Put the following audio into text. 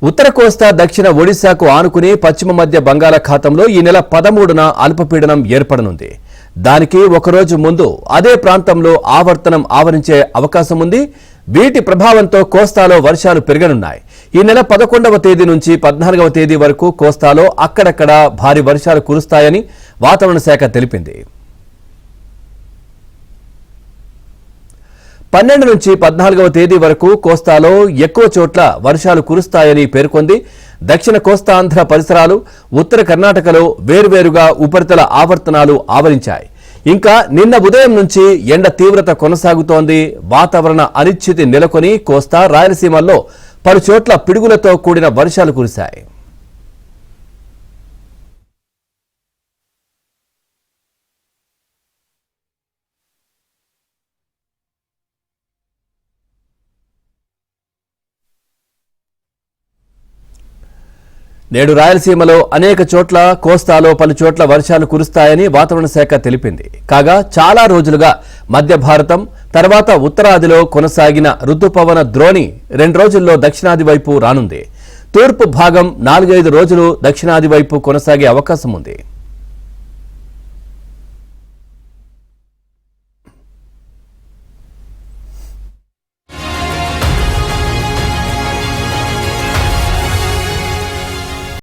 ఉత్తర కోస్తా దక్షిణ ఒడిశాకు ఆనుకుని పశ్చిమ మధ్య బంగాళాఖాతంలో ఈ నెల 13న అల్పపీడనం ఏర్పడనుంది. దానికి ఒకరోజు ముందు అదే ప్రాంతంలో ఆవర్తనం ఆవరించే అవకాశం ఉంది. వీటి ప్రభావంతో కోస్తాలో వర్షాలు పెరగనున్నాయి. ఈ నెల 11వ తేదీ నుంచి 14వ తేదీ వరకు కోస్తాలో అక్కడక్కడ భారీ వర్షాలు కురుస్తాయని వాతావరణ శాఖ తెలిపింది. 12 నుంచి 14వ తేదీ వరకు కోస్తాలో ఎక్కువ చోట్ల వర్షాలు కురుస్తాయని పేర్కొంది. దక్షిణ కోస్తాంధ్ర పరిసరాలు, ఉత్తర కర్ణాటకలో వేర్వేరుగా ఉపరితల ఆవర్తనాలు ఆవరించాయి. ఇంకా నిన్న ఉదయం నుంచి ఎండ తీవ్రత కొనసాగుతోంది. వాతావరణ అనిశ్చితి నెలకొని కోస్తా, రాయలసీమల్లో పలు చోట్ల పిడుగులతో కూడిన వర్షాలు కురిశాయి. నేడు రాయలసీమలో అనేక చోట్ల, కోస్తాలో పలు చోట్ల వర్షాలు కురుస్తాయని వాతావరణ శాఖ తెలిపింది. కాగా చాలా రోజులుగా మధ్య భారతం తర్వాత ఉత్తరాదిలో కొనసాగిన రుతుపవన ద్రోణి 2 రోజుల్లో దక్షిణాది వైపు రానుంది. తూర్పు భాగం 4-5 రోజులు దక్షిణాది వైపు కొనసాగే అవకాశం ఉంది.